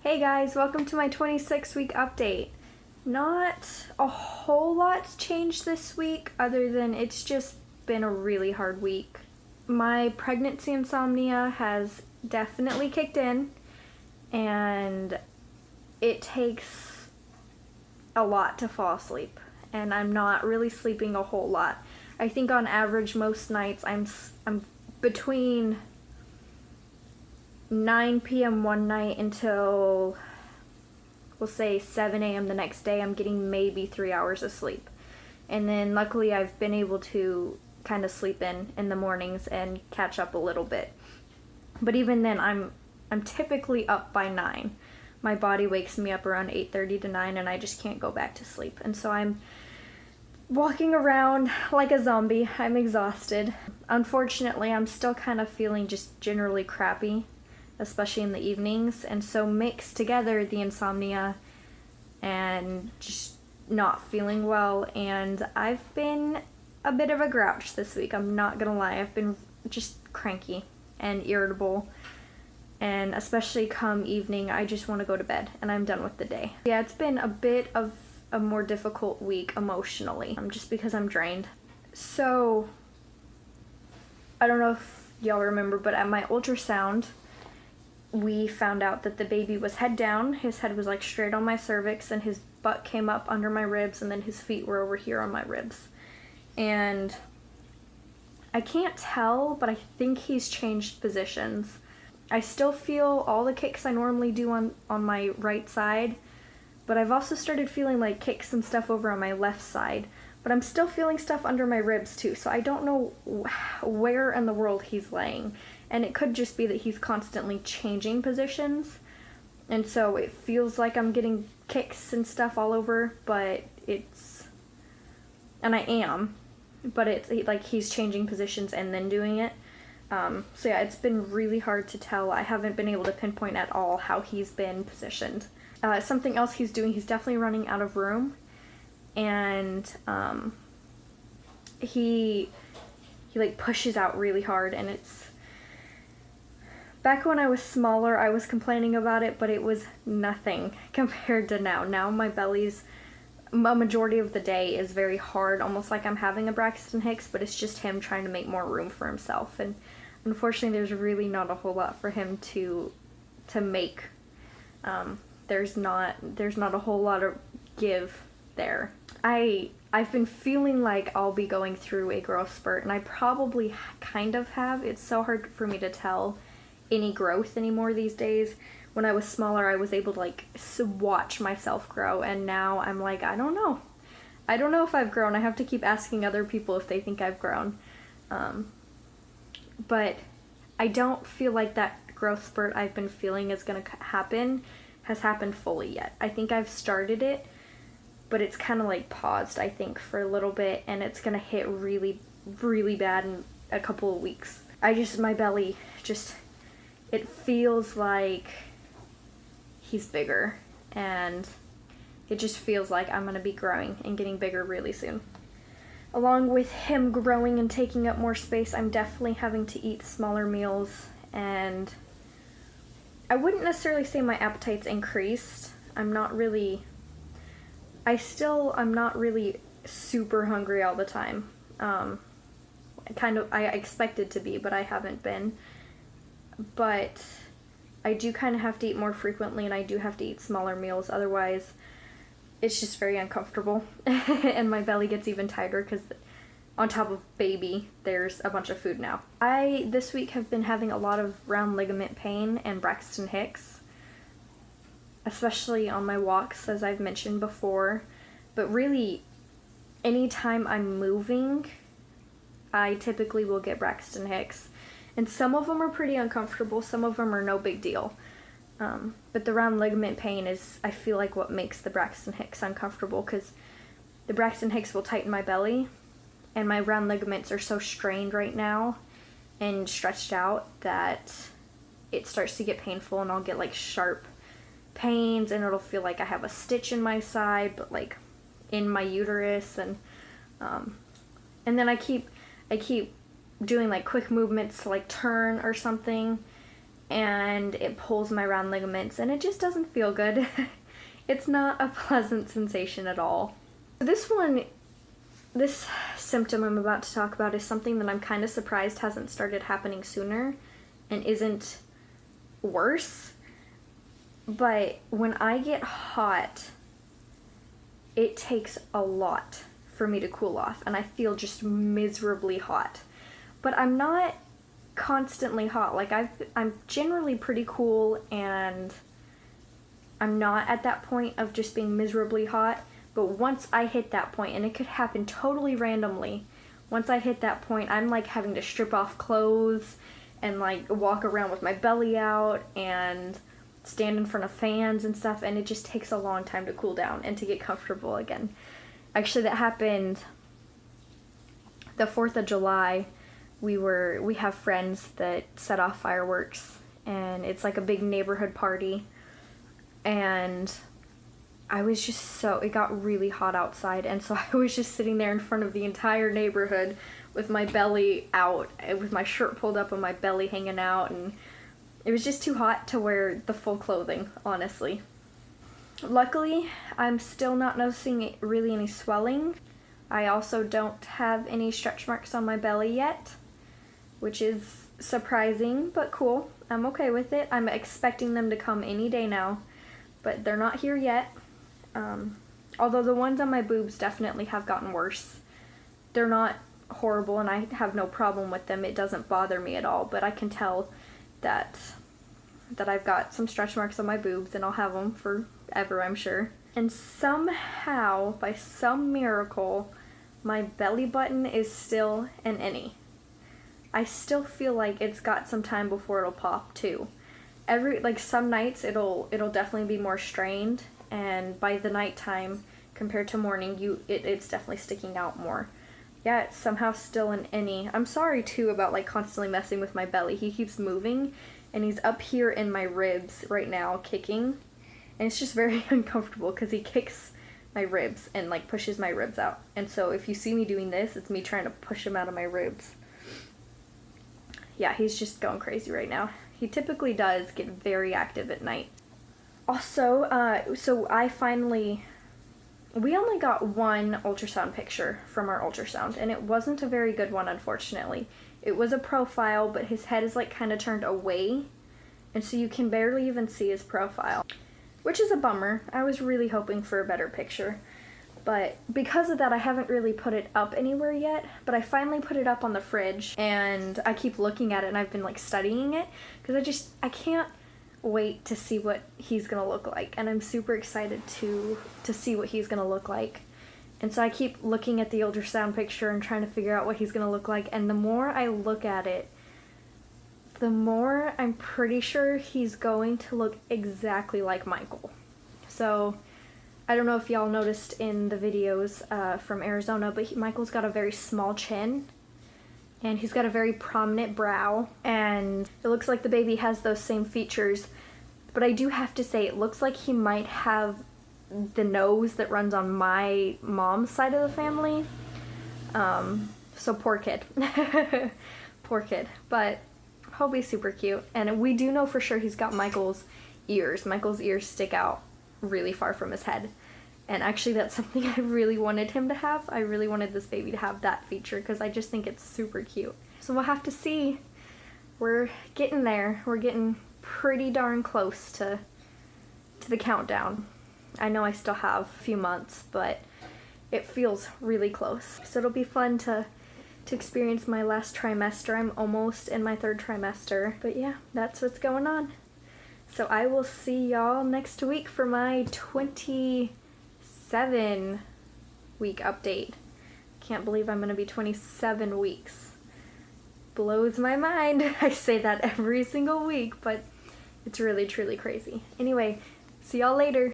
Hey guys, welcome to my 26-week update. Not a whole lot's changed this week other than it's just been a really hard week. My pregnancy insomnia has definitely kicked in and it takes a lot to fall asleep and I'm not really sleeping a whole lot. I think on average most nights I'm between 9 p.m. one night until, we'll say 7 a.m. the next day, I'm getting maybe 3 hours of sleep. And then luckily I've been able to kind of sleep in the mornings and catch up a little bit. But even then I'm typically up by 9. My body wakes me up around 8:30 to 9 and I just can't go back to sleep. And so I'm walking around like a zombie. I'm exhausted. Unfortunately, I'm still kind of feeling just generally crappy, especially in the evenings, and so mixed together the insomnia and just not feeling well, and I've been a bit of a grouch this week, I'm not gonna lie. I've been just cranky and irritable, and especially come evening I just want to go to bed and I'm done with the day. Yeah, it's been a bit of a more difficult week emotionally, just because I'm drained. So I don't know if y'all remember, but at my ultrasound we found out that the baby was head down. His head was like straight on my cervix and his butt came up under my ribs and then his feet were over here on my ribs. And I can't tell, but I think he's changed positions. I still feel all the kicks I normally do on my right side, but I've also started feeling like kicks and stuff over on my left side. But I'm still feeling stuff under my ribs too, so I don't know where in the world he's laying. And it could just be that he's constantly changing positions. And so it feels like I'm getting kicks and stuff all over, but and I am, but it's like he's changing positions and then doing it. So yeah, it's been really hard to tell. I haven't been able to pinpoint at all how he's been positioned. Something else he's doing, he's definitely running out of room. And he like pushes out really hard, and it's, back when I was smaller I was complaining about it, but it was nothing compared to now. Now my belly's, a majority of the day is very hard, almost like I'm having a Braxton Hicks, but it's just him trying to make more room for himself, and unfortunately there's really not a whole lot for him to make. There's not a whole lot of give there. I've been feeling like I'll be going through a growth spurt, and I probably kind of have. It's so hard for me to tell any growth anymore these days. When I was smaller, I was able to like watch myself grow, and now I'm like, I don't know if I've grown. I have to keep asking other people if they think I've grown. But I don't feel like that growth spurt I've been feeling is gonna happen has happened fully yet. I think I've started it, but it's kind of like paused, I think, for a little bit, and it's gonna hit really, really bad in a couple of weeks. My belly just, it feels like he's bigger, and it just feels like I'm gonna be growing and getting bigger really soon. Along with him growing and taking up more space, I'm definitely having to eat smaller meals, and I wouldn't necessarily say my appetite's increased. I'm not really super hungry all the time. I expected to be, but I haven't been. But I do kind of have to eat more frequently, and I do have to eat smaller meals, otherwise it's just very uncomfortable. And my belly gets even tighter because on top of baby, there's a bunch of food now. I, this week, have been having a lot of round ligament pain and Braxton Hicks, especially on my walks, as I've mentioned before. But really, anytime I'm moving, I typically will get Braxton Hicks. And some of them are pretty uncomfortable, some of them are no big deal. But the round ligament pain is, I feel like, what makes the Braxton Hicks uncomfortable, because the Braxton Hicks will tighten my belly, and my round ligaments are so strained right now and stretched out that it starts to get painful, and I'll get like sharp pains, and it'll feel like I have a stitch in my side, but like in my uterus, and then I keep doing like quick movements to like turn or something, and it pulls my round ligaments, and it just doesn't feel good. It's not a pleasant sensation at all. This symptom I'm about to talk about is something that I'm kind of surprised hasn't started happening sooner and isn't worse. But when I get hot, it takes a lot for me to cool off, and I feel just miserably hot. But I'm not constantly hot. Like, I'm generally pretty cool, and I'm not at that point of just being miserably hot. But once I hit that point, and it could happen totally randomly, once I hit that point, I'm like having to strip off clothes and like walk around with my belly out and stand in front of fans and stuff, and it just takes a long time to cool down and to get comfortable again. Actually, that happened the 4th of July. We have friends that set off fireworks, and it's like a big neighborhood party, and it got really hot outside, and so I was just sitting there in front of the entire neighborhood with my belly out, with my shirt pulled up and my belly hanging out, and it was just too hot to wear the full clothing, honestly. Luckily, I'm still not noticing really any swelling. I also don't have any stretch marks on my belly yet, which is surprising, but cool. I'm okay with it. I'm expecting them to come any day now, but they're not here yet. Although the ones on my boobs definitely have gotten worse. They're not horrible, and I have no problem with them. It doesn't bother me at all, but I can tell that I've got some stretch marks on my boobs, and I'll have them forever, I'm sure. And somehow, by some miracle, my belly button is still an innie. I still feel like it's got some time before it'll pop too. Some nights it'll definitely be more strained, and by the nighttime compared to morning, it's definitely sticking out more. Yeah, it's somehow still an innie. I'm sorry too about like constantly messing with my belly. He keeps moving, and he's up here in my ribs right now kicking, and it's just very uncomfortable because he kicks my ribs and like pushes my ribs out. And so if you see me doing this, it's me trying to push him out of my ribs. Yeah, he's just going crazy right now. He typically does get very active at night. Also, we only got one ultrasound picture from our ultrasound, and it wasn't a very good one, unfortunately. It was a profile, but his head is like kind of turned away, and so you can barely even see his profile, which is a bummer. I was really hoping for a better picture, but because of that, I haven't really put it up anywhere yet, but I finally put it up on the fridge, and I keep looking at it, and I've been like studying it, because I can't wait to see what he's gonna look like, and I'm super excited to see what he's gonna look like. And so I keep looking at the ultrasound picture and trying to figure out what he's gonna look like, and the more I look at it, the more I'm pretty sure he's going to look exactly like Michael. So I don't know if y'all noticed in the videos from Arizona, but Michael's got a very small chin, and he's got a very prominent brow, and it looks like the baby has those same features. But I do have to say, it looks like he might have the nose that runs on my mom's side of the family. So poor kid. Poor kid. But he'll be super cute. And we do know for sure he's got Michael's ears. Michael's ears stick out really far from his head. And actually, that's something I really wanted him to have. I really wanted this baby to have that feature because I just think it's super cute. So we'll have to see. We're getting there. We're getting pretty darn close to the countdown. I know I still have a few months, but it feels really close. So it'll be fun to experience my last trimester. I'm almost in my 3rd trimester. But yeah, that's what's going on. So I will see y'all next week for my 27-week update. Can't believe I'm gonna be 27 weeks. Blows my mind. I say that every single week, but it's really, truly crazy. Anyway, see y'all later.